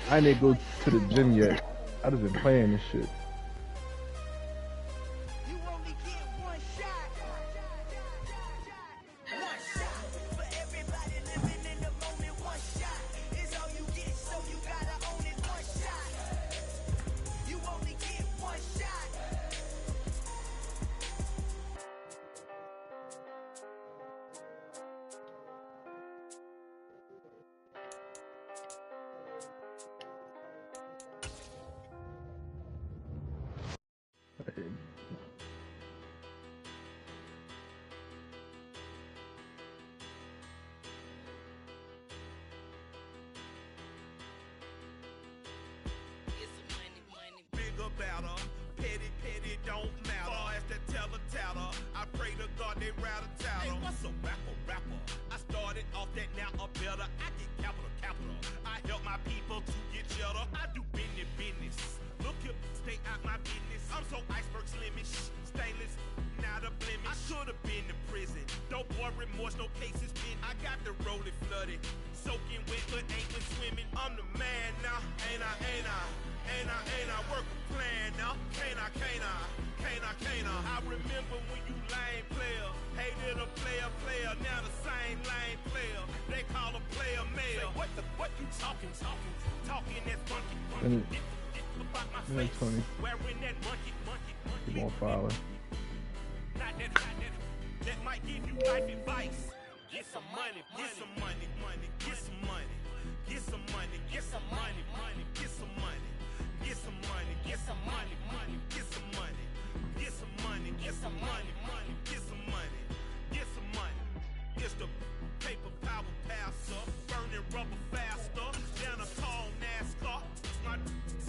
I didn't go to the gym yet. I just been playing this shit. Minute 20. Keep on filing. That might give you life advice. Get some money, get some money, get some money, get some money, get some money, get some money, get some money, get some money, get some money, get some money, get some money, get some money, get some money. It's the paper power passer, burning rubber faster than a tall NASCAR. My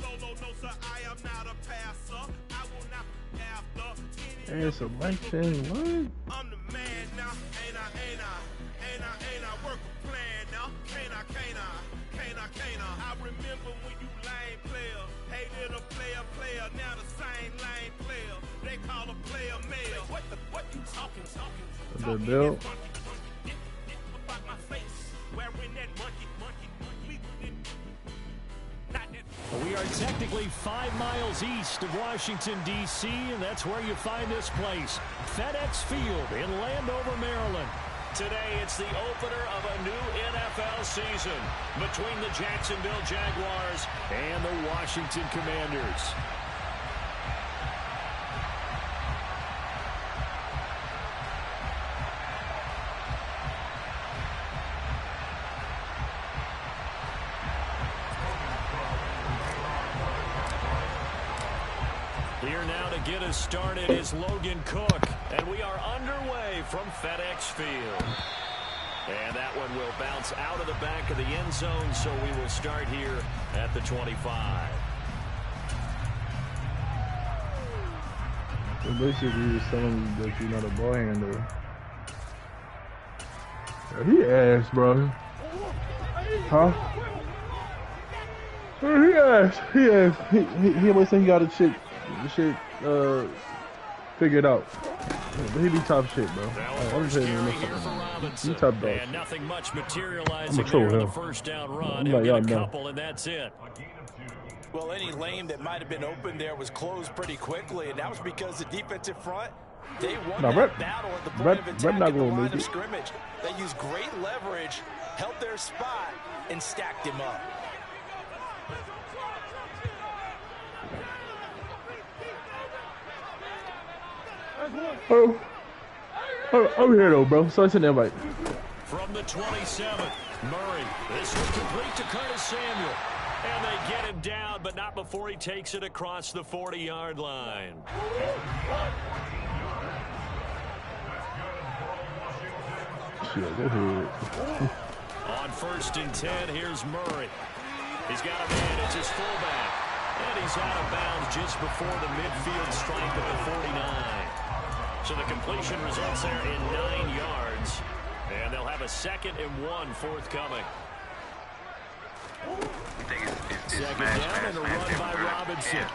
solo knows that I am not a passer. I will not after any. Hey, selection, what? I'm the man now, ain't I work a plan now, can't I? I remember when you lame player, hated a player, now the same lame player, they call a player male. What you talking? The bill. About my face, wearing that monkey. We are technically 5 miles east of Washington, D.C., and that's where you find this place, FedEx Field in Landover, Maryland. Today, it's the opener of a new NFL season between the Jacksonville Jaguars and the Washington Commanders. Here now to get us started is Logan Cook, and we are underway from FedEx Field. And that one will bounce out of the back of the end zone, so we will start here at the 25. So basically, you're telling me that you're not a ball handler. He ass, bro. Huh? He ass. He always think he got the shit figured out. But he be top shit, bro. I'm just saying, he top dog. And nothing much materializing there in the first down run. He'll get a couple, and that's it. Well, any lane that might have been open there was closed pretty quickly, and that was because the defensive front, they won that battle at the point of attack at the line of scrimmage. They used great leverage, held their spot, and stacked him up. Oh, I'm here though, bro. So I sent the invite. From the 27, Murray. This will complete to Curtis Samuel. And they get him down, but not before he takes it across the 40-yard line. Yeah, go ahead. On 1st and 10, here's Murray. He's got a man. It's his fullback. And he's out of bounds just before the midfield stripe at the 49. So the completion results there in 9 yards. And they'll have a 2nd and 1 forthcoming. Second down and a run by Robinson.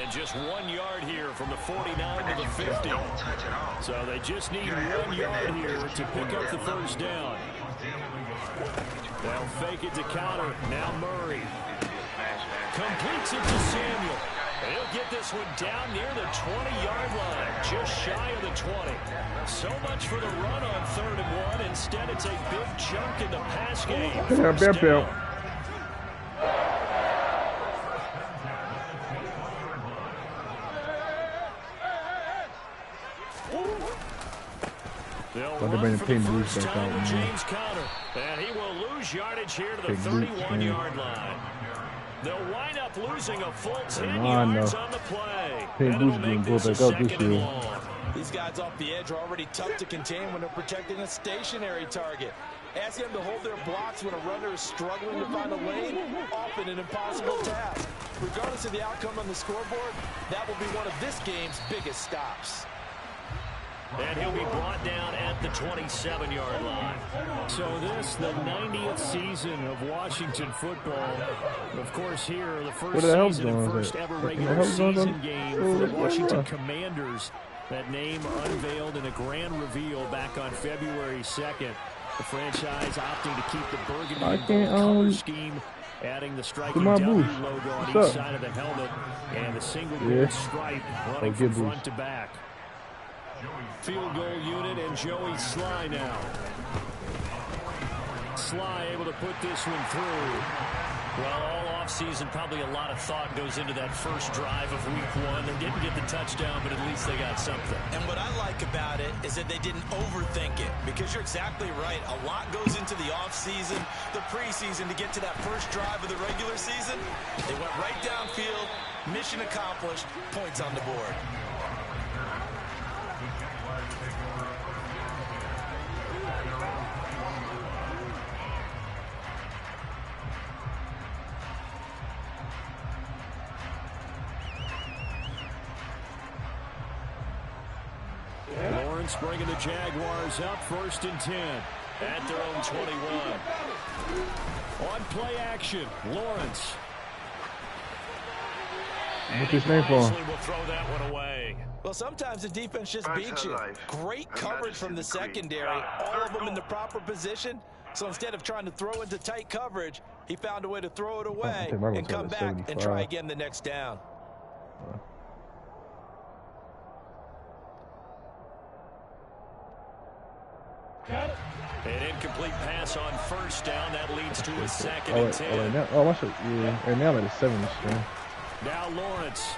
And just 1 yard here from the 49 to the 50. So they just need 1 yard here to pick up the first down. They'll fake it to counter. Now Murray. Completes it to Samuel. And he'll get this one down near the 20-yard line, just shy of the 20. So much for the run on 3rd and 1. Instead, it's a big chunk in the pass game. They'll run for the first time with James Conner. And he will lose yardage here to the 31-yard line. They'll wind up losing a full 10 yards on the play. And it'll make this a 2nd and long. These guys off the edge are already tough to contain when they're protecting a stationary target. Asking them to hold their blocks when a runner is struggling to find a lane, often an impossible task. Regardless of the outcome on the scoreboard, that will be one of this game's biggest stops. And he'll be brought down at the 27-yard line. So this, the 90th season of Washington football. Of course, here, the first season and first ever regular season game for the Washington Commanders. That name unveiled in a grand reveal back on February 2nd. The franchise opting to keep the burgundy and gold color scheme, adding the striking W logo on each side of the helmet and the single gold stripe running from front to back. Field goal unit and Joey Sly now. Sly able to put this one through. Well, all offseason, probably a lot of thought goes into that first drive of week 1. They didn't get the touchdown, but at least they got something. And what I like about it is that they didn't overthink it, because you're exactly right. A lot goes into the offseason, the preseason, to get to that first drive of the regular season. They went right downfield, mission accomplished, points on the board. Lawrence bringing the Jaguars up 1st and 10 at their own 21. On play action, Lawrence. What's his name for? Will throw that one away. Well, sometimes the defense just beats you. Great coverage from the secondary, all of them in the proper position. So instead of trying to throw into tight coverage, he found a way to throw it away and come back and try again the next down. An incomplete pass on 1st down. That leads to a 2nd and 10. Now I'm at a 7 string. Now Lawrence.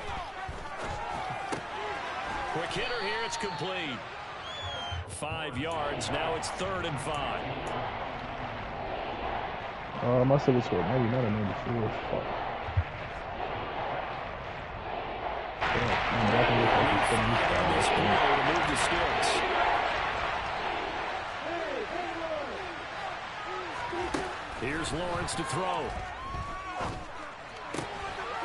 Quick hitter here. It's complete. 5 yards. Now it's 3rd and 5. My silver score. Maybe not a number 4. Fuck. This play to move the sticks. Here's Lawrence to throw.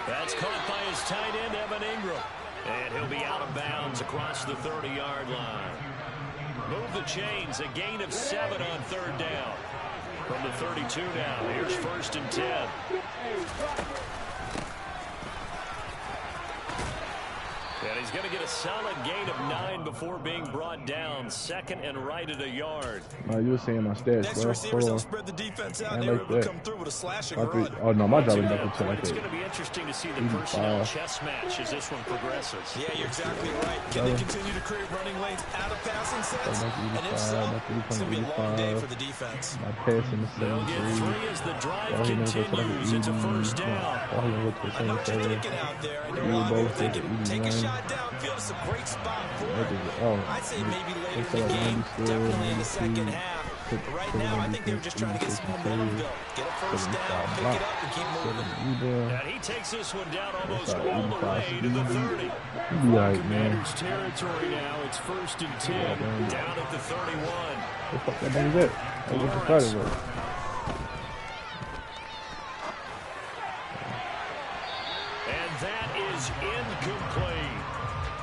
That's caught by his tight end, Evan Ingram. And he'll be out of bounds across the 30-yard line. Move the chains, a gain of 7 on 3rd down. From the 32 now, here's 1st and 10. And he's going to get a solid gain of 9 before being brought down. 2nd and right at a yard. You were saying my stats, Next bro. receivers don't spread the defense out. They were come through with a slashing run. Oh, no, my job is not to It's going to be interesting to see the personnel chess match as this one progresses. Yeah, you're exactly right. Can they continue to create running lanes out of passing sets? And if so, it's going to be a long day for the defense. My passing is They'll get 3 as the drive continues. It's a 1st down. I know what you're thinking out there. I know a lot of people thinking, take a shot downfield. It's a great spot for it. I'd say maybe later in the game, definitely in the second half. But right now, I think they were just trying to get some momentum built. Get a 1st down, pick it up, and keep moving. And he takes this one down almost all the way to the 30. Right, Commanders territory now. It's 1st and 10, down at the 31. What the fuck that thing is that? That was excited. And that is incomplete.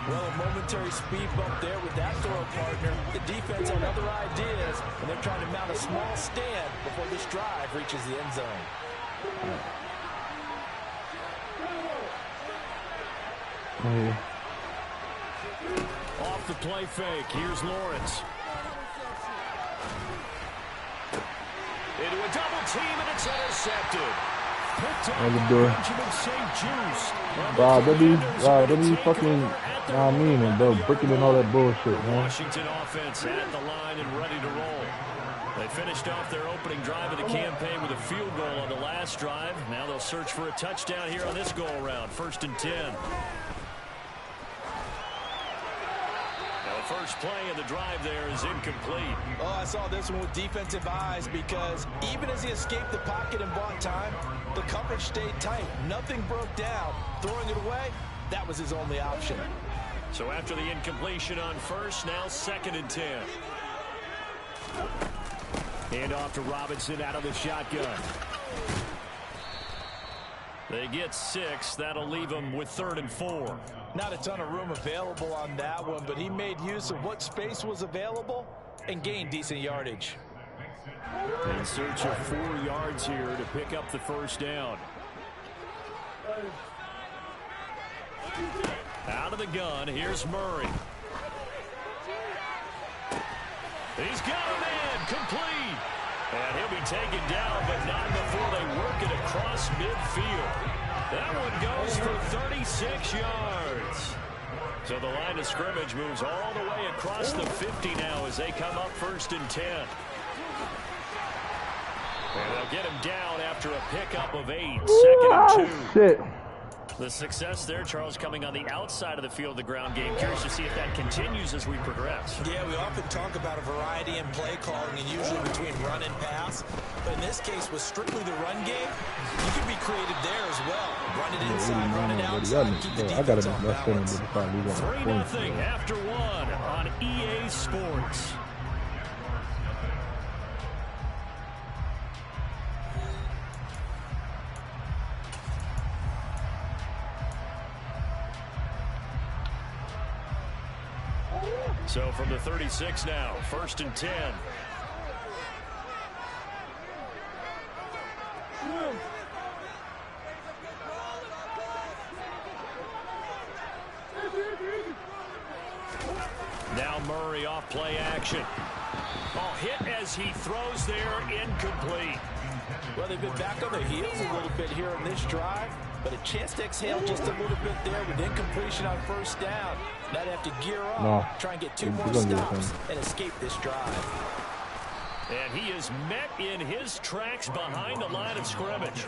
Well, a momentary speed bump there with that throw partner. The defense had other ideas, and they're trying to mount a small stand before this drive reaches the end zone. Off the play fake, here's Lawrence. Into a double team, and it's intercepted. Bro, they be fucking, I mean, bro, breaking in all that bullshit, man. Washington offense at the line and ready to roll. They finished off their opening drive of the campaign with a field goal on the last drive. Now they'll search for a touchdown here on this go-around. 1st and 10. Now the first play of the drive there is incomplete. Oh, I saw this one with defensive eyes because even as he escaped the pocket and bought time, the coverage stayed tight. Nothing broke down. Throwing it away, that was his only option. So after the incompletion on first, now 2nd and 10. Hand off to Robinson out of the shotgun. They get 6. That'll leave them with 3rd and 4. Not a ton of room available on that one, but he made use of what space was available and gained decent yardage. In search of 4 yards here to pick up the first down. Out of the gun, here's Murray. He's got him in, complete. And he'll be taken down, but not before they work it across midfield. That one goes for 36 yards. So the line of scrimmage moves all the way across the 50 now as they come up 1st and 10. And they'll get him down after a pickup of 8. 2nd and 2. Shit. The success there, Charles, coming on the outside of the field, the ground game. Curious to see if that continues as we progress. Yeah, we often talk about a variety in play calling and usually between run and pass. But in this case, with strictly the run game, you can be creative there as well. Run it inside, run it outside, keep the defense on balance. 3-0 after 1 on EA Sports. So from the 36 now, 1st and 10. Now Murray off play action. Oh, hit as he throws there, incomplete. Well, they've been back on their heels a little bit here on this drive, but a chance to exhale just a little bit there with incompletion on 1st down. Now they have to gear up, try and get 2 more stops and escape this drive. And he is met in his tracks behind the line of scrimmage.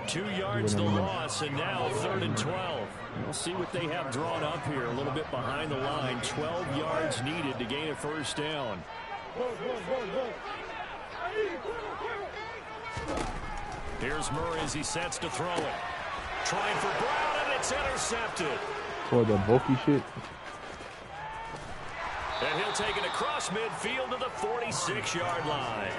2 yards the loss, and now 3rd and 12. We'll see what they have drawn up here a little bit behind the line. 12 yards needed to gain a 1st down. Here's Murray as he sets to throw it. Trying for Brown, and it's intercepted. For the bulky shit. And he'll take it across midfield to the 46-yard line.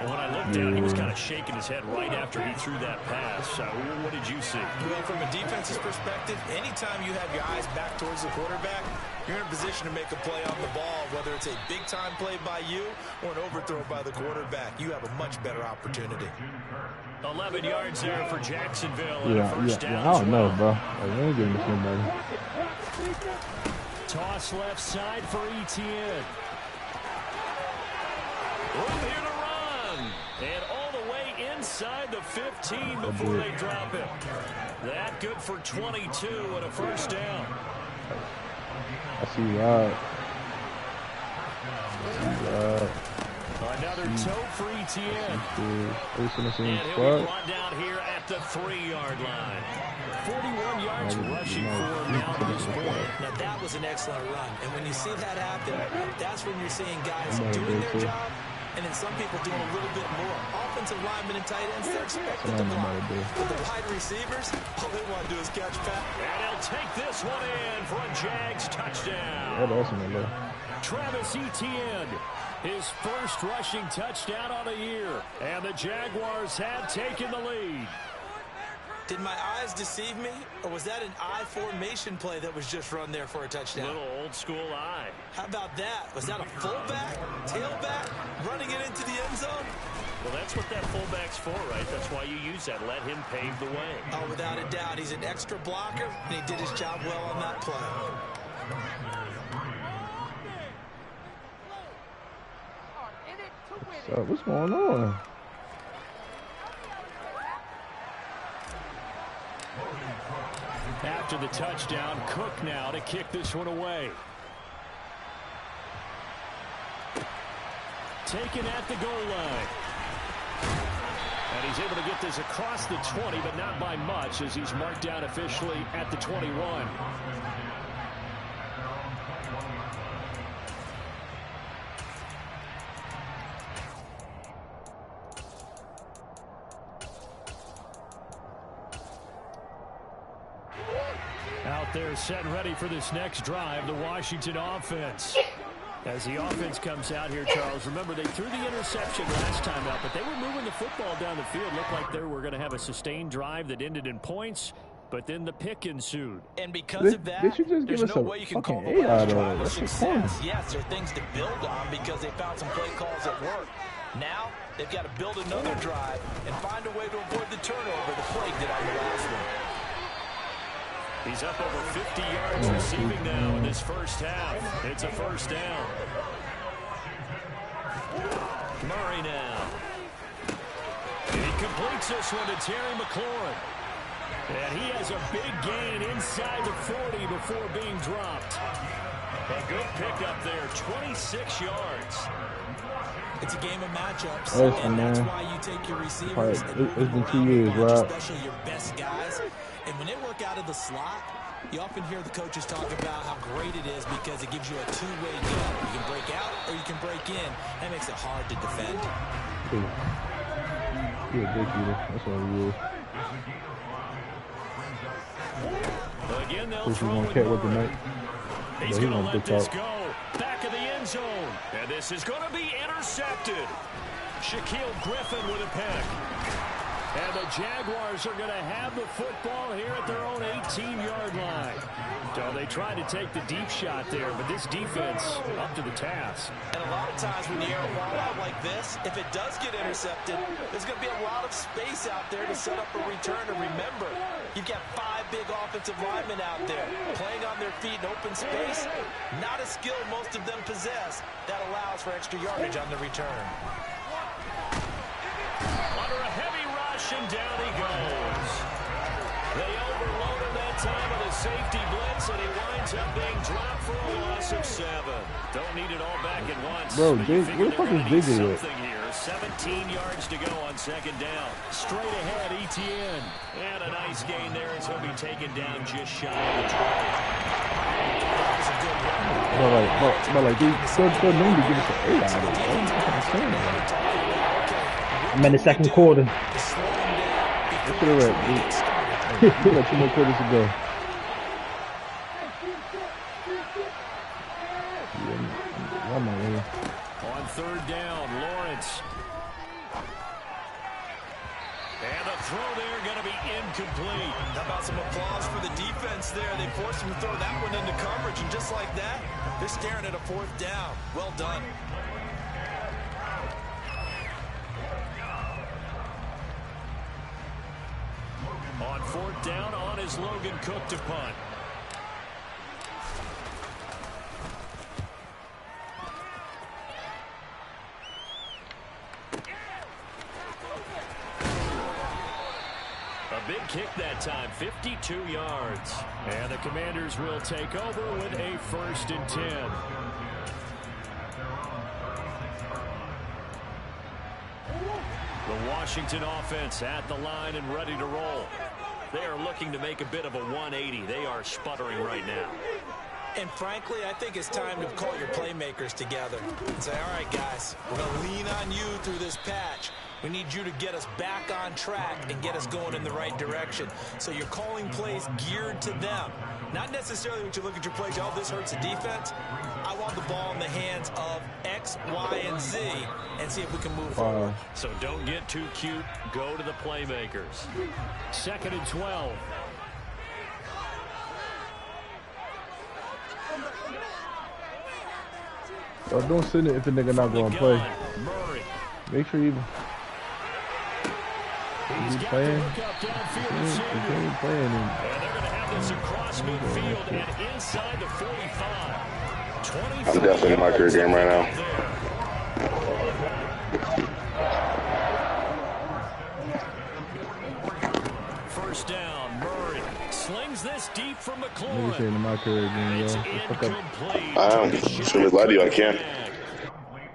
And when I looked down, he was kind of shaking his head right after he threw that pass. What did you see? Well, from a defense's perspective, anytime you have your eyes back towards the quarterback, you're in a position to make a play on the ball, whether it's a big-time play by you or an overthrow by the quarterback. You have a much better opportunity. 11 yards there for Jacksonville. Yeah, I don't know, bro. I ain't giving this nobody. Toss left side for Etienne. Room here to run. And all the way inside the 15 before they drop it. That good for 22 and a 1st down. I see Rod. Another toe for Etienne. And he'll be brought down here at the 3-yard line. 41 yards rushing for him now at this point. Now that was an excellent run. And when you see that happen, that's when you're seeing guys doing their job and then some people doing a little bit more. Offensive linemen and tight ends, they're expected to block. But the wide receivers, all they want to do is catch pass. And he'll take this one in for a Jags touchdown. Travis Etienne, his first rushing touchdown on the year. And the Jaguars have taken the lead. Did my eyes deceive me, or was that an I formation play that was just run there for a touchdown? Little old school eye. How about that? Was that a fullback, tailback, running it into the end zone? Well, that's what that fullback's for, right? That's why you use that. Let him pave the way. Oh, without a doubt. He's an extra blocker, and he did his job well on that play. So what's going on? After the touchdown, Cook now to kick this one away. Taken at the goal line. And he's able to get this across the 20, but not by much, as he's marked down officially at the 21. Out there set and ready for this next drive, the Washington offense. As the offense comes out here, Charles, remember they threw the interception last time out, but they were moving the football down the field. Looked like they were going to have a sustained drive that ended in points, but then the pick ensued. And because of that, there's no way you can call the last drive a success. Yes, there are things to build on because they found some play calls that work. Now, they've got to build another drive and find a way to avoid the turnover that plagued it on the last one. He's up over 50 yards receiving now in this first half. It's a first down. Murray now. And he completes this one to Terry McLaurin. And he has a big gain inside the 40 before being dropped. A good pickup there, 26 yards. It's a game of matchups, and that's why you take your receivers and it's been 2 years, right? Especially your best guys. And when they work out of the slot, you often hear the coaches talk about how great it is because it gives you a two-way game. You can break out or you can break in. That makes it hard to defend. Yeah, big eater. That's all he is. Again, they'll throw with Murray. He's going to let this go. Back of the end zone. And this is going to be intercepted. Shaquille Griffin with a pick. And the Jaguars are going to have the football here at their own 18-yard line. So they tried to take the deep shot there, but this defense up to the task. And a lot of times when you air a ball out like this, if it does get intercepted, there's going to be a lot of space out there to set up a return. And remember, you've got 5 big offensive linemen out there playing on their feet in open space. Not a skill most of them possess that allows for extra yardage on the return. Under a heavy rush, and down he goes. They overloaded that time with a safety blitz, and he winds up being dropped for a loss of 7. Don't need it all back at once. Bro, where the fuck is Biggie at? Here. 17 yards to go on second down. Straight ahead, ETN. And a nice gain there as he'll be taken down just shy of the 20. But like, they're known to give us an 8 out of it. I'm in the second quarter. That's what we're at, dude. We got 2 more quarters to go. On third down, Lawrence. And the throw there going to be incomplete. How about some applause for the defense there? They forced him to throw that one into coverage, and just like that, they're staring at a 4th down. Well done. On 4th down, on is Logan Cook to punt. A big kick that time, 52 yards. And the Commanders will take over with a 1st and 10. The Washington offense at the line and ready to roll. They are looking to make a bit of a 180. They are sputtering right now. And frankly, I think it's time to call your playmakers together and say, all right, guys, we're going to lean on you through this patch. We need you to get us back on track and get us going in the right direction. So you're calling plays geared to them. Not necessarily when you look at your plays, oh, this hurts the defense. I want the ball in the hands of X, Y, and Z and see if we can move forward. So don't get too cute. Go to the playmakers. 2nd and 12. Yo, don't send it if the nigga not going to play. Murray. Make sure you... He's playing. He's playing. And they're going to have this across midfield and inside the 45. I'm definitely in my career game right now. First down, Murray slings this deep from Nigga saying in McLaurin. my career again, It's yo. Fuck up. incomplete. I am. As soon as I do, I can.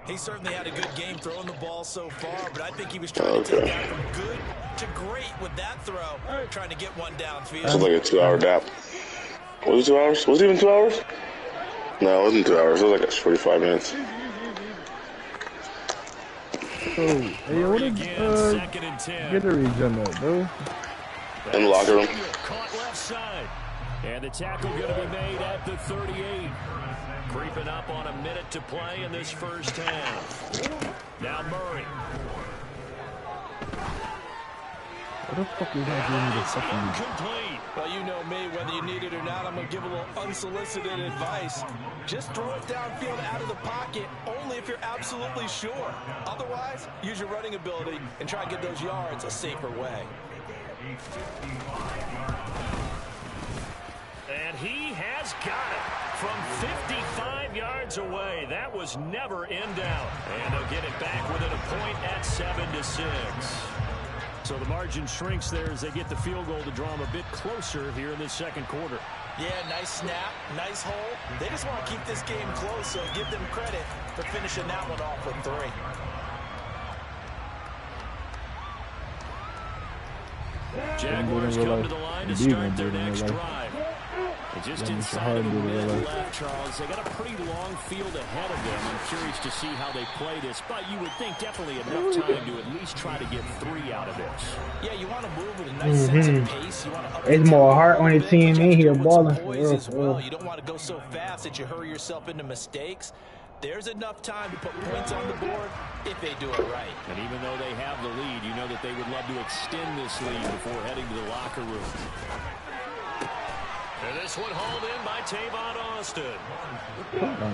He certainly had a good game throwing the ball so far, but I think he was trying to take that from good to great with that throw, trying to get one downfield. This was like a 2-hour nap. Was it 2 hours? Was it even 2 hours? No, it wasn't 2 hours. It was like 45 minutes. So, hey, what is Gatorade done that, bro? In the locker room. Caught left side. And the tackle going to be made at the 38. Creeping up on a minute to play in this first half. Now Murray. What the fuck is that doing with the fucking... Incomplete. Well, you know me, whether you need it or not, I'm going to give a little unsolicited advice. Just throw it downfield out of the pocket, only if you're absolutely sure. Otherwise, use your running ability and try and get those yards a safer way. And he has got it from 55 yards away. That was never in doubt. And they'll get it back within a point at 7-6. So the margin shrinks there as they get the field goal to draw them a bit closer here in the second quarter. Yeah, nice snap, nice hole. They just want to keep this game close, so give them credit for finishing that one off with 3. Jaguars come to the line to start their next drive. Just inside of a minute left, Charles. They got a pretty long field ahead of them. I'm curious to see how they play this, but you would think definitely enough time to at least try to get 3 out of this. Yeah, you want to move with a nice sense of pace. You want to up It's more heart on your team in here balling. As well. You don't want to go so fast that you hurry yourself into mistakes. There's enough time to put points on the board if they do it right. And even though they have the lead, you know that they would love to extend this lead before heading to the locker room. And this one hauled in by Tavon Austin.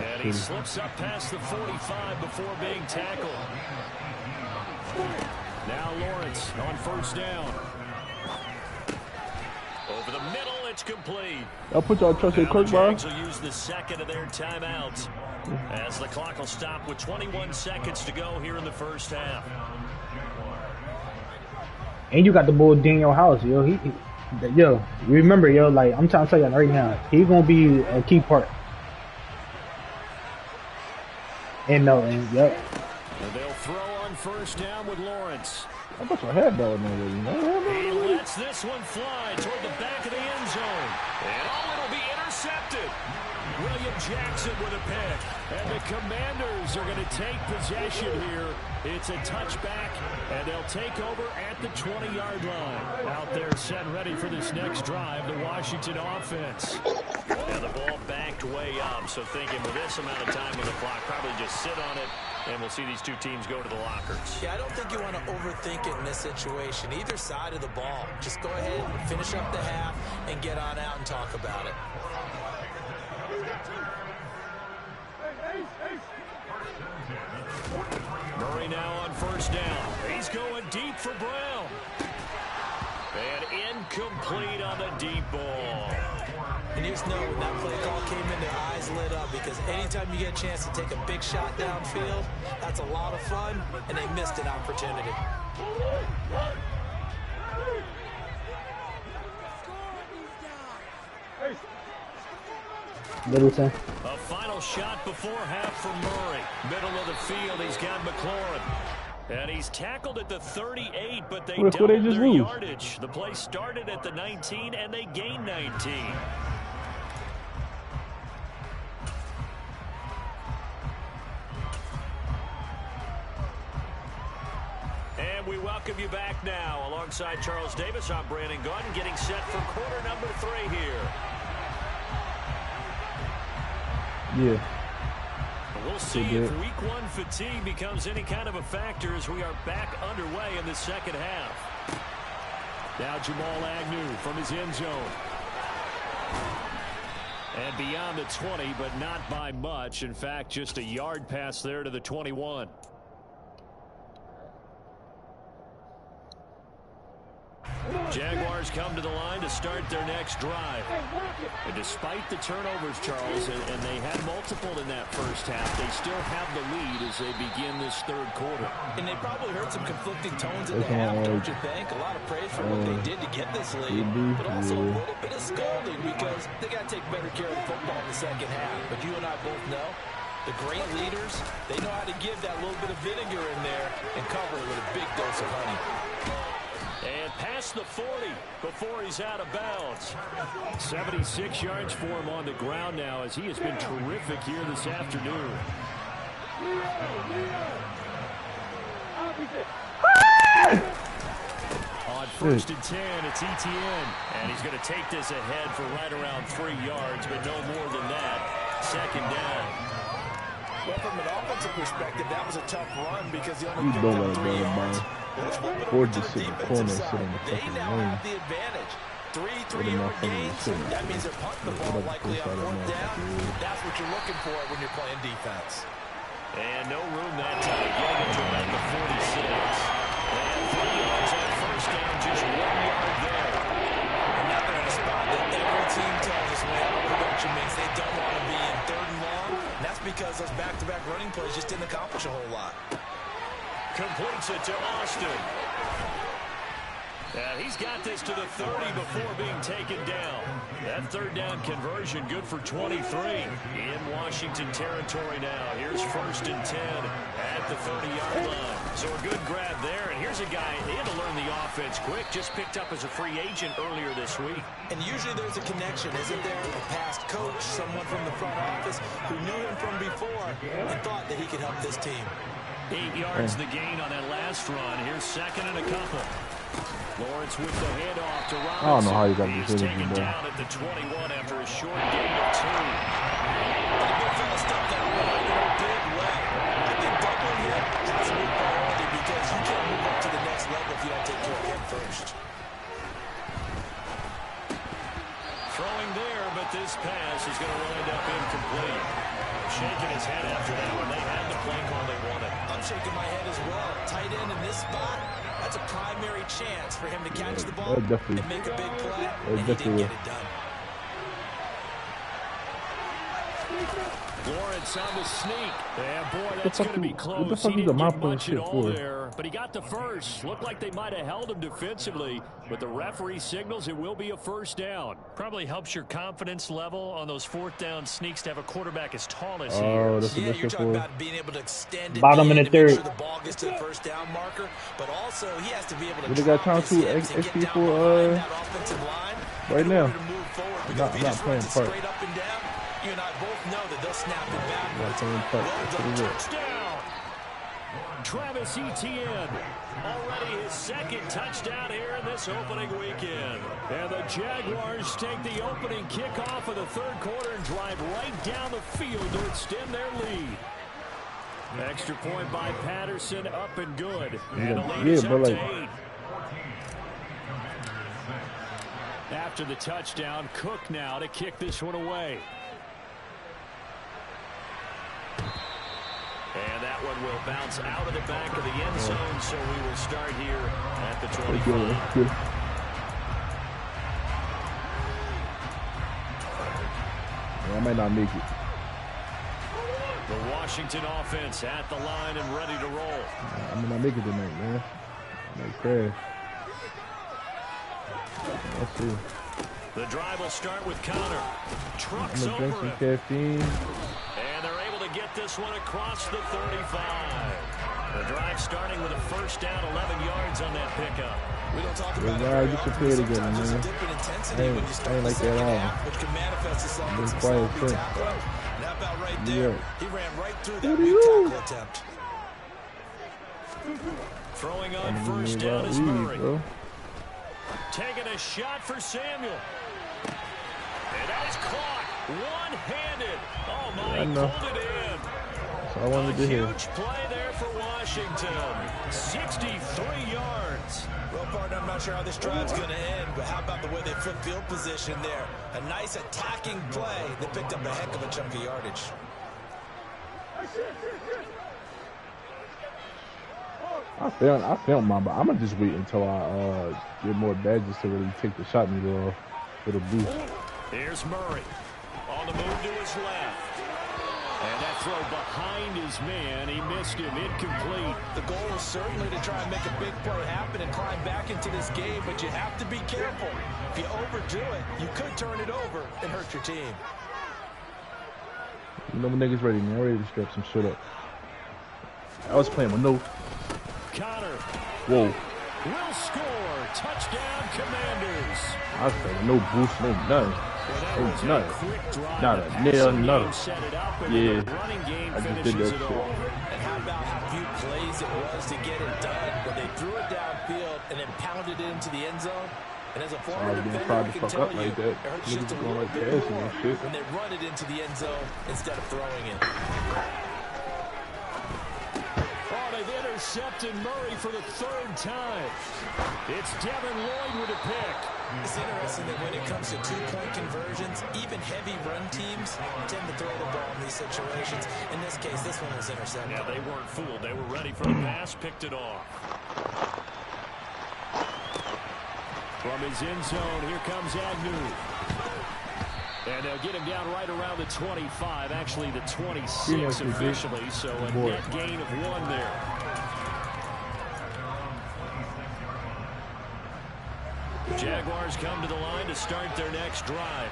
And he slips up past the 45 before being tackled. Now Lawrence on first down. Over the middle, it's complete. I'll put y'all trust in Kirk, bro. The Jags will use the second of their timeouts as the clock will stop with 21 seconds to go here in the first half. And you got the bull in your house, yo. Yo, remember, yo, like, I'm trying to tell you right now, he's going to be a key part. And no, and yep. And they'll throw on first down with Lawrence. I put your head down there, you know? He lets this one fly toward the back of the end zone. And it'll be intercepted. William Jackson with a pick. And the Commanders are going to take possession here. It's a touchback, and they'll take over at the 20-yard line. Out there set and ready for this next drive, the Washington offense. Now the ball backed way up, so thinking with this amount of time on the clock, probably just sit on it, and we'll see these two teams go to the lockers. Yeah, I don't think you want to overthink it in this situation. Either side of the ball. Just go ahead and finish up the half and get on out and talk about it. Murray now on first down. He's going deep for Brown. And incomplete on the deep ball. And you just know when that play call came in, their eyes lit up, because anytime you get a chance to take a big shot downfield, that's a lot of fun, and they missed an opportunity. Middleton. A final shot before half from Murray. Middle of the field, he's got McLaurin. And he's tackled at the 38, but they doubled their yardage. The play started at the 19, and they gained 19. And we welcome you back now. Alongside Charles Davis, I'm Brandon Gordon, getting set for quarter number 3 here. Yeah. We'll see if week 1 fatigue becomes any kind of a factor as we are back underway in the second half. Now Jamal Agnew from his end zone. And beyond the 20, but not by much. In fact, just a yard pass there to the 21. Jaguars come to the line to start their next drive. And despite the turnovers, Charles, and they had multiple in that first half, they still have the lead as they begin this third quarter. And they probably heard some conflicting tones in the half, don't you think? A lot of praise for what they did to get this lead, but also a little bit of scolding because they got to take better care of the football in the second half. But you and I both know the great leaders, they know how to give that little bit of vinegar in there and cover it with a big dose of honey. And past the 40 before he's out of bounds. 76 yards for him on the ground now as he has been terrific here this afternoon. On 1st and 10, it's Etienne. And he's going to take this ahead for right around 3 yards, but no more than that. Second down. Well, from an offensive perspective, that was a tough run because he only picked up 3 yards. Or just sit in the corner, sit in the They fucking now lane. have the advantage. 3-3-yard gains. That means they're punting the ball likely on 4th down. That's what you're looking for when you're playing defense. And no room that time. Getting it to about the 46. And 3 yards on 1st down, just 1 yard there. And now they're in a spot that every team tells us when production means they don't want to be in 3rd and long. And that's because those back-to-back running plays just didn't accomplish a whole lot. Completes it to Austin. And he's got this to the 30 before being taken down. That 3rd down conversion good for 23 in Washington territory now. Here's 1st and 10 at the 30-yard line. So a good grab there. And here's a guy, he had to learn the offense quick. Just picked up as a free agent earlier this week. And usually there's a connection, isn't there? A past coach, someone from the front office who knew him from before and thought that he could help this team. 8 yards the gain on that last run. Here's 2nd and a couple. Lawrence with the handoff to Robinson. I don't know how you got He's this taken energy, down at the 21 after a short gain of 2. The big fella stepped out in a big way. I think doubling him has to be a priority because you can't move up to the next level if you don't take care of him first. Throwing there, but this pass is going to wind up incomplete. Shaking his head after that one. They had the play call they wanted. I'm shaking my head as well. Tight end in this spot, that's a primary chance for him to catch the ball and make a big play, and he didn't get it done. Lawrence on the sneak. Yeah, boy, that's going to be close. What the fuck He is didn't the get mouth much at shit all for? there, but he got the first. Looked like they might have held him defensively, but the referee signals it will be a 1st down. Probably helps your confidence level on those 4th down sneaks to have a quarterback as tall as he Oh, is. that's what Yeah, they're you're talking for. about being able to extend it Bottom in in the to make 3rd. sure the ball gets to the 1st down marker, but also he has to be able to What they got drop time his to hips and get XP down for, behind that offensive line right in now? order to move forward. Because Not if he just playing runs it part. straight up and down, you and I both know that they'll snap it backwards. Not playing part. That's what it is. Touchdown! Travis Etienne, already his 2nd touchdown here in this opening weekend. And the Jaguars take the opening kickoff of the 3rd quarter and drive right down the field to extend their lead. Extra point by Patterson, up and good. And the lead is up to 8. After the touchdown, Cook now to kick this one away. And that one will bounce out of the back of the end zone, so we will start here at the 25. Yeah, I might not make it. The Washington offense at the line and ready to roll. I mean, I make it tonight, man. I might crash. Let's see. The drive will start with Connor. Trucks I'm gonna drink over some him. caffeine. And they're able to get this one across the 35. The drive starting with a 1st down, 11 yards on that pickup. We don't talk Yeah, about nah, it you very can play it often. again, Sometimes there's a man. dip in intensity I ain't- when you I start ain't the like that at second all. half, which can manifest itself Been in some quiet sloppy since. tackling. And how about right Yeah. there? He ran right through that What are weak you? tackle attempt. Throwing I'm on gonna 1st leave down out is weed, Murray. bro. Taking a shot for Samuel. And that is caught one-handed. Oh, my, I he know. pulled it in. That's all I wanted to A hear. huge play there for Washington. 63 yards. Well, partner, I'm not sure how this drive's going to end, but how about the way they flip field position there? A nice attacking play that picked up a heck of a chunk of yardage. I filmed mine, but I'm gonna just wait until I get more badges to really take the shot meter off for the boost. Here's Murray on the move to his left. And that throw behind his man, he missed him, incomplete. The goal is certainly to try and make a big play happen and climb back into this game, but you have to be careful. If you overdo it, you could turn it over and hurt your team. You know, my niggas ready, man. I'm ready to strap some shit up. I was playing with no. Connor. Whoa. Will score. Touchdown, Commanders. I said no boost, no nothing. Oh, nothing. Not a nail, nothing. Yeah. I just did that shit. And how about how few plays it was to get it done when they threw it downfield and then pounded it into the end zone? And as a former defender, I can tell you, it hurts just a little bit more when they run it into the end zone instead of throwing it. Oh, they've intercepted Murray for the third time. It's Devin Lloyd with a pick. It's interesting that when it comes to two-point conversions, even heavy run teams tend to throw the ball in these situations. In this case, this one was intercepted. Yeah, they weren't fooled. They were ready for the pass, picked it off. From his end zone, here comes Agnew. And they'll get him down right around the 25, actually the 26 officially, so a net gain of 1 there. Jaguars come to the line to start their next drive.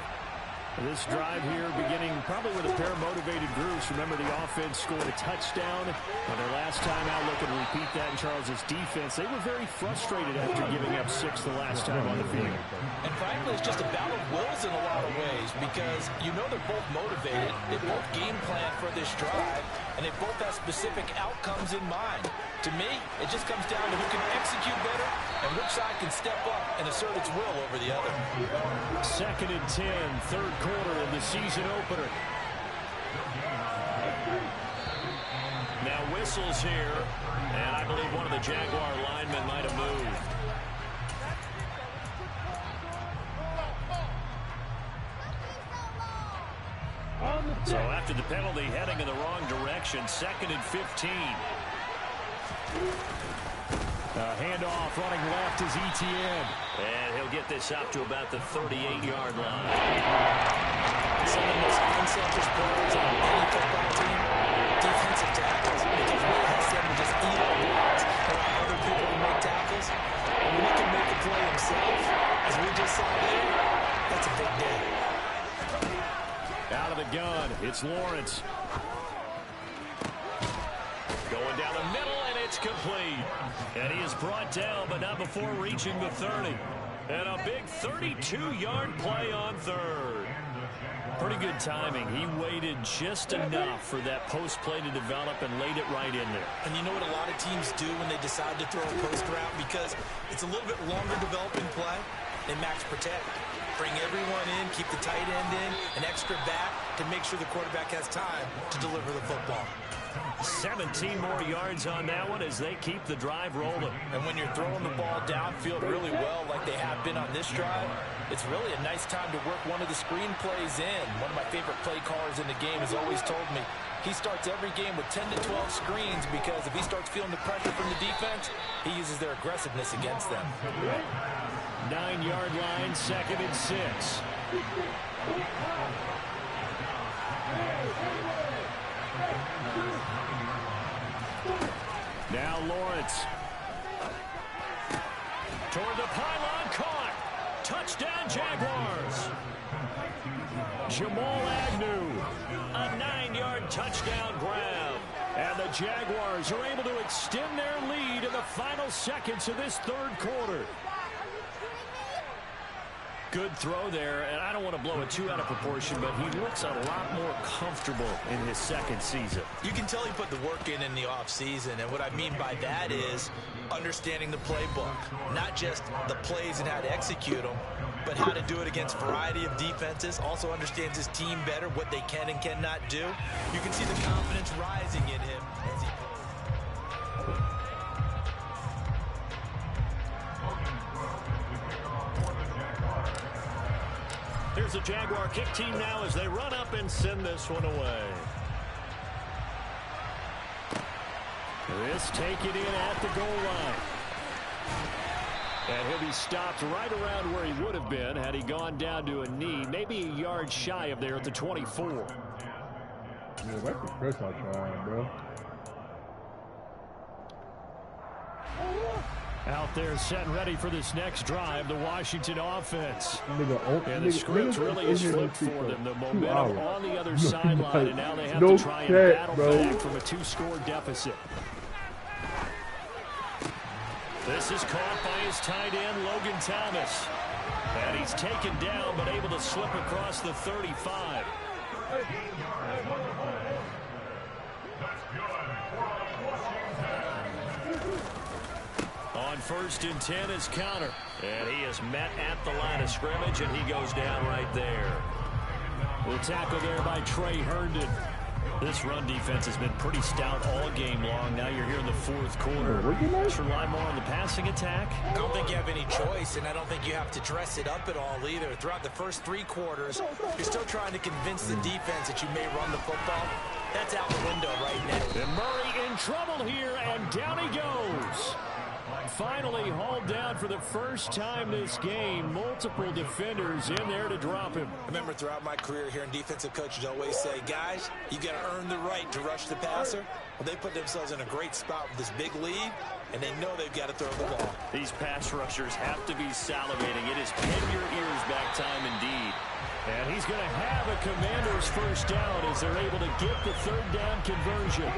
This drive here beginning probably with a pair of motivated groups. Remember, the offense scored a touchdown on their last time out. Looking to repeat that in Charles's defense. They were very frustrated after giving up 6 the last time on the field. And frankly, it's just a battle of wills in a lot of ways because you know they're both motivated. They both game plan for this drive, and they both have specific outcomes in mind. To me, it just comes down to who can execute better and which side can step up and assert its will over the other. 2nd and 10, third quarter of the season opener. Now whistles here, and I believe one of the Jaguar linemen might have moved. So after the penalty, heading in the wrong direction, 2nd and 15. Handoff running left is Etienne. And he'll get this up to about the 38-yard line. Some of the most unselfish players on any football team, defensive tackles, because we have them to just eat our blocks and allow other people to make tackles. And when he can make a play himself, as we just saw there, that's a big day. Out of the gun, it's Lawrence. Going down the middle, and it's complete. And he is brought down, but not before reaching the 30. And a big 32-yard play on third. Pretty good timing. He waited just enough for that post play to develop and laid it right in there. And you know what a lot of teams do when they decide to throw a post route? Because it's a little bit longer developing play. They max protect. Bring everyone in, keep the tight end in, an extra back to make sure the quarterback has time to deliver the football. 17 more yards on that one as they keep the drive rolling. And when you're throwing the ball downfield really well like they have been on this drive, it's really a nice time to work one of the screen plays in. One of my favorite play callers in the game has always told me he starts every game with 10 to 12 screens because if he starts feeling the pressure from the defense, he uses their aggressiveness against them. 9-yard line, 2nd and 6. Now Lawrence. Toward the pylon, caught. Touchdown, Jaguars. Jamal Agnew. A 9-yard touchdown grab. And the Jaguars are able to extend their lead in the final seconds of this third quarter. Good throw there, and I don't want to blow it too out of proportion, but he looks a lot more comfortable in his second season. You can tell he put the work in the offseason, and what I mean by that is understanding the playbook. Not just the plays and how to execute them, but how to do it against a variety of defenses. Also understands his team better, what they can and cannot do. You can see the confidence rising in him as he plays. Here's the Jaguar kick team now as they run up and send this one away. This taken in at the goal line. And he'll be stopped right around where he would have been had he gone down to a knee, maybe a yard shy of there at the 24. Yeah, that's the press I tried, bro. Out there set and ready for this next drive, the Washington offense. Nigga, and the script really is flipped for them. The momentum on the other sideline, and now they have no to try and cat, battle bro. back from a 2-score deficit. This is caught by his tight end, Logan Thomas. And he's taken down, but able to slip across the 35. On 1st and 10 is Connor. And he is met at the line of scrimmage, and he goes down right there. We'll tackle there by Trey Herndon. This run defense has been pretty stout all game long. Now you're here in the 4th quarter. Let's rely more on the passing attack. I don't think you have any choice, and I don't think you have to dress it up at all either. Throughout the first 3 quarters, you're still trying to convince the defense that you may run the football. That's out the window right now. And Murray in trouble here, and down he goes. Finally hauled down for the first time this game. Multiple defenders in there to drop him. I remember throughout my career here in defensive coaches always say, guys, you got to earn the right to rush the passer. Well, they put themselves in a great spot with this big lead, and they know they've got to throw the ball. These pass rushers have to be salivating. It is pin your ears back time indeed. And he's going to have a Commander's first down as they're able to get the 3rd down conversion.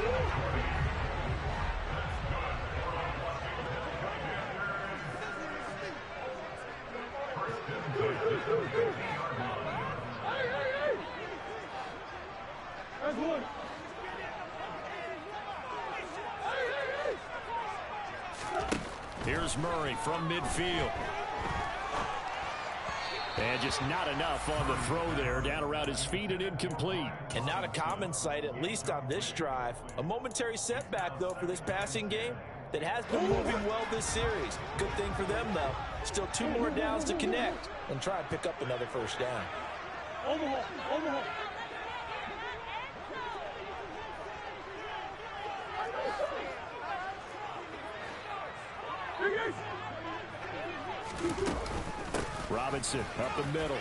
Here's Murray from midfield. And just not enough on the throw there. Down around his feet and incomplete. And not a common sight, at least on this drive. A momentary setback, though, for this passing game that has been moving well this series. Good thing for them, though. Still 2 more downs to connect and try and pick up another first down. Overhaul. Robinson up the middle.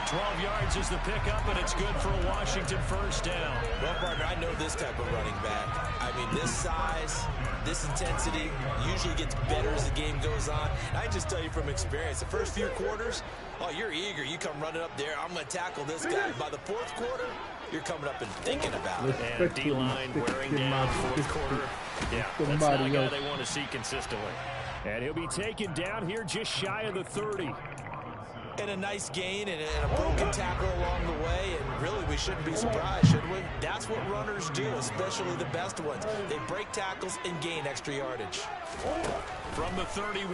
12 yards is the pickup, and it's good for a Washington first down. Well, partner, I know this type of running back. I mean, this size, this intensity usually gets better as the game goes on. And I just tell you from experience, the first few quarters, oh, you're eager. You come running up there. I'm going to tackle this guy. By the 4th quarter, you're coming up and thinking about it. And D-line wearing down 4th quarter. Yeah, that's not a guy they want to see consistently. And he'll be taken down here just shy of the 30. And a nice gain and a broken tackle along the way, and really we shouldn't be surprised, should we? That's what runners do, especially the best ones. They break tackles and gain extra yardage. From the 31,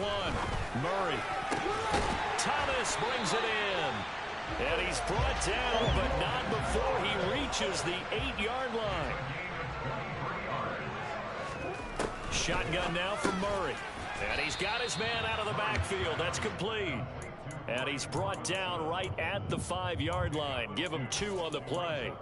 Murray. Thomas brings it in. And he's brought down, but not before he reaches the 8-yard line. Shotgun now for Murray. And he's got his man out of the backfield. That's complete. And he's brought down right at the 5-yard line. Give him 2 on the play.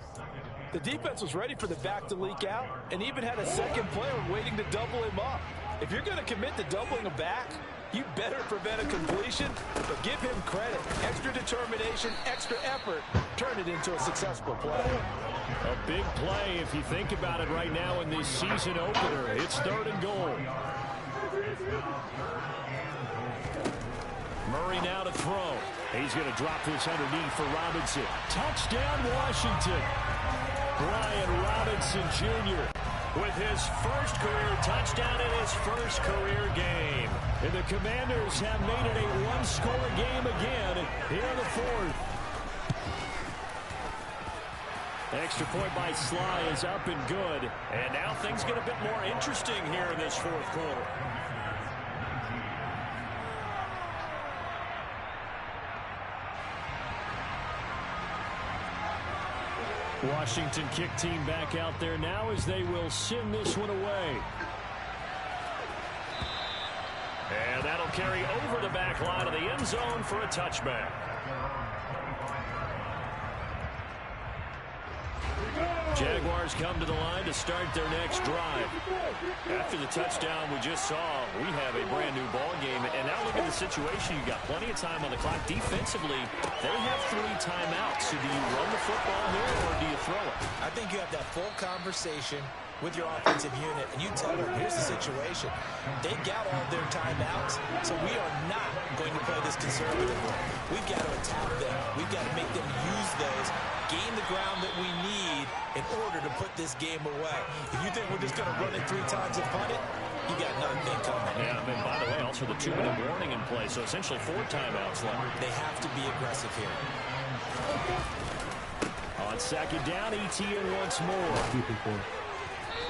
The defense was ready for the back to leak out and even had a second player waiting to double him up. If you're going to commit to doubling a back, you better prevent a completion, but give him credit. Extra determination, extra effort, turn it into a successful play. A big play if you think about it right now in this season opener. It's 3rd and goal. Murray now to throw. He's going to drop this underneath for Robinson. Touchdown, Washington. Brian Robinson Jr. with his first career touchdown in his first career game. And the Commanders have made it a 1-score game again here in the 4th. Extra point by Sly is up and good. And now things get a bit more interesting here in this 4th quarter. Washington kick team back out there now as they will send this one away. And that'll carry over the back line of the end zone for a touchback. Jaguars come to the line to start their next drive. After the touchdown we just saw, we have a brand new ball game. And now look at the situation. You got plenty of time on the clock. Defensively, they have 3 timeouts. So do you run the football here or do you throw it? I think you have that full conversation with your offensive unit, and you tell them, here's the situation. They got all their timeouts, so we are not going to play this conservatively. We've got to attack them. We've got to make them use those, gain the ground that we need in order to put this game away. If you think we're just going to run it 3 times and punt it, you got another thing coming. Yeah, and by the way, also the 2-minute warning in play, so essentially 4 timeouts left. They have to be aggressive here. On second down, ETN once more.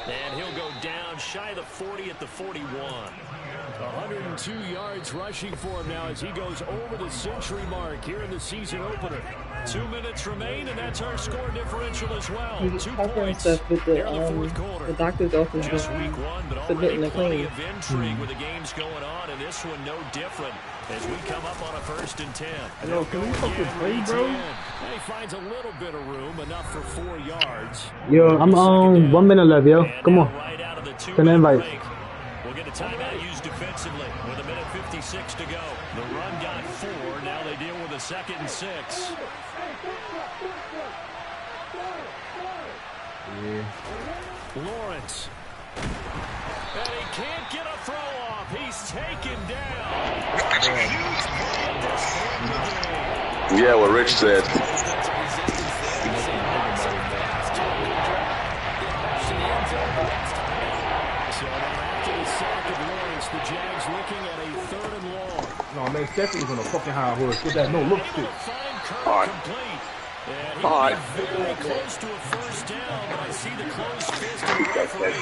And he'll go down shy of the 40 at the 41. 102 yards rushing for him now as he goes over the century mark here in the season opener. 2 minutes remain, and that's our score differential as well. 2 points stuff with here in the fourth quarter. the doctor's office. Just week 1, but already plenty of intrigue with the games going on, and this one no different as we come up on a 1st and 10. Yo, can we fucking play, bro? And he finds a little bit of room, enough for 4 yards. Yo, I'm on 1 minute left, yo. Come on. Right out of the 2 Send an invite. We'll get a timeout used defensively with 1:56 to go. The run got 4. Now they deal with a 2nd and 6. Yeah. Lawrence. And he can't get a throw off. He's taken down. Yeah, what Rich said. So after the sack of Lawrence, the Jags looking at a 3rd and long. No, man, Stephanie's on a fucking high horse. Get that no-look shit. Alright. Alright. Very close to a 1st down, but I see the closed fist of the referee.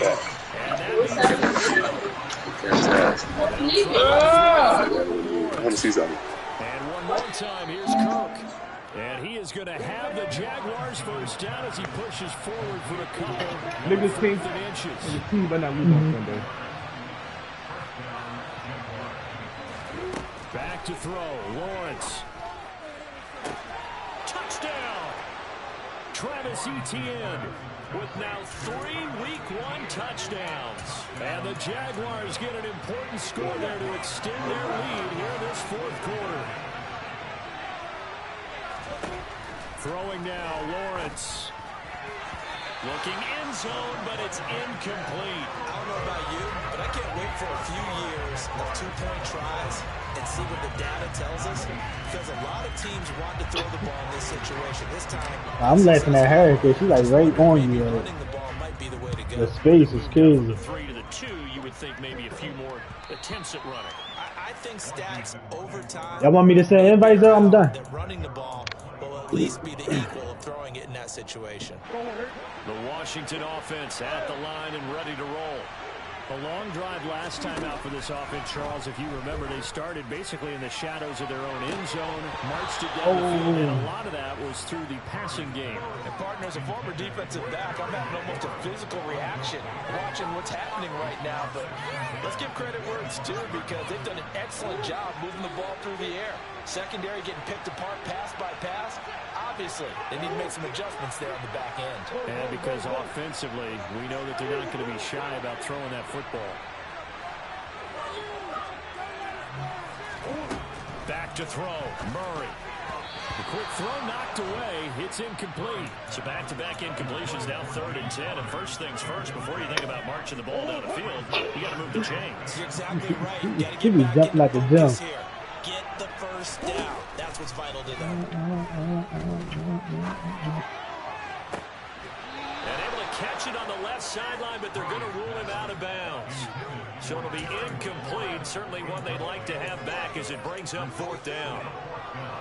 I want to see something. And one more time, here's Kirk. And he is going to have the Jaguars 1st down as he pushes forward for a couple Niggas team. inches. The team better not lose on Sunday. Back to throw, Lawrence. Touchdown! Travis Etienne with now 3 week 1 touchdowns. And the Jaguars get an important score there to extend their lead here in this 4th quarter. Throwing now, Lawrence. Looking end zone, but it's incomplete. I don't know about you, but I can't wait for a few years of 2-point tries and see what the data tells us, because a lot of teams want to throw the ball in this situation. This time, I'm laughing at her because she's like right on you. running the ball might be the way to go. The space is crazy. The 3 to the 2, you would think maybe a few more attempts at running. I think stats over time. Y'all want me to send invites though? I'm done. That running the ball will at least be the equal of throwing it in that situation. The Washington offense at the line and ready to roll. A long drive last time out for this offense, Charles. If you remember, they started basically in the shadows of their own end zone, marched it down the field, and a lot of that was through the passing game. And partner, as a former defensive back, I'm having almost a physical reaction watching what's happening right now. But let's give credit where it's due, because they've done an excellent job moving the ball through the air. Secondary getting picked apart pass by pass. Obviously, they need to make some adjustments there on the back end. And because offensively, we know that they're not going to be shy about throwing that football. Back to throw, Murray. The quick throw knocked away. It's incomplete. So back-to-back incompletions, now 3rd and 10. And first things first, before you think about marching the ball down the field, you got to move the chains. You're exactly right. You got to He get be back jumping like a in jump. focus here. Get the 1st down. That's what's vital to them. And able to catch it on the left sideline, but they're going to rule him out of bounds. So it'll be incomplete. Certainly one they'd like to have back as it brings up 4th down.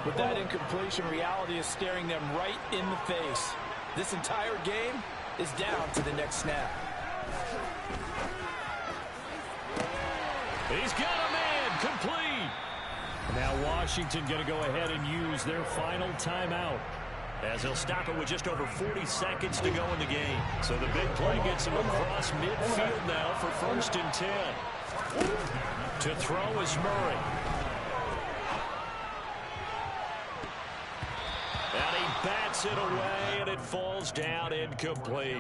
With that incompletion, reality is staring them right in the face. This entire game is down to the next snap. He's got a man, complete. Now Washington going to go ahead and use their final timeout, as he'll stop it with just over 40 seconds to go in the game. So the big play gets him across midfield now for 1st and 10. To throw is Murray. And he bats Gets it away, and it falls down incomplete.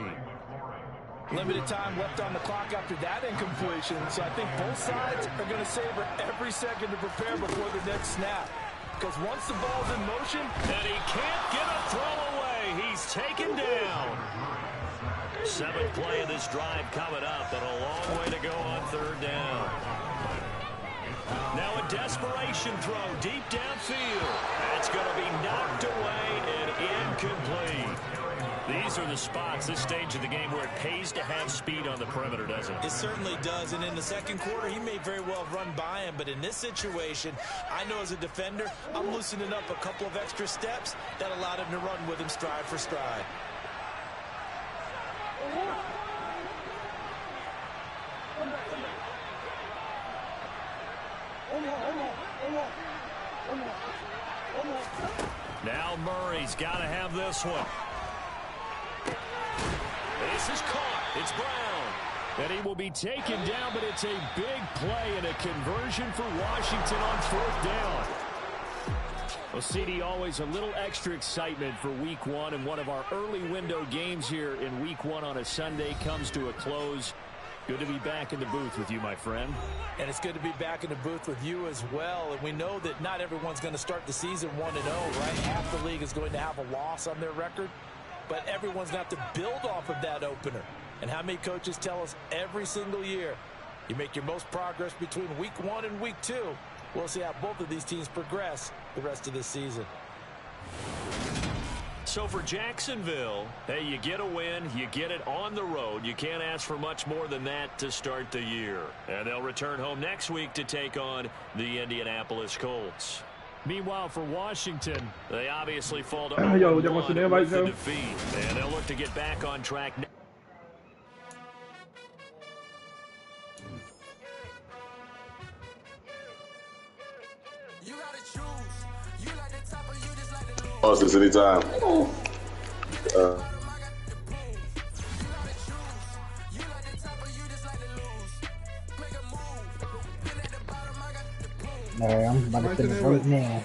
Limited time left on the clock after that incompletion, so I think both sides are going to savor every second to prepare before the next snap. Because once the ball's in motion, and he can't get a throw away. He's taken down. 7th play of this drive coming up, and a long way to go on 3rd down. Now a desperation throw deep downfield. That's going to be knocked away and incomplete. These are the spots, this stage of the game, where it pays to have speed on the perimeter, doesn't it? It certainly does, and in the second quarter, he may very well run by him, but in this situation, I know as a defender, I'm loosening up a couple of extra steps that allowed him to run with him stride for stride. Now Murray's got to have this one. This is caught. It's Brown. And he will be taken down, but it's a big play and a conversion for Washington on 4th down. Well, CD, always a little extra excitement for Week 1, and one of our early window games here in Week 1 on a Sunday comes to a close. Good to be back in the booth with you, my friend. And it's good to be back in the booth with you as well. And we know that not everyone's going to start the season 1-0, right? Half the league is going to have a loss on their record. But everyone's going to have to build off of that opener. And how many coaches tell us every single year, you make your most progress between Week 1 and Week 2. We'll see how both of these teams progress the rest of this season. So for Jacksonville, hey, you get a win, you get it on the road. You can't ask for much more than that to start the year. And they'll return home next week to take on the Indianapolis Colts. Meanwhile, for Washington, they obviously fall to the defeat, and they'll look to get back on track. Pause this anytime. Alright, I'm about to finish right now.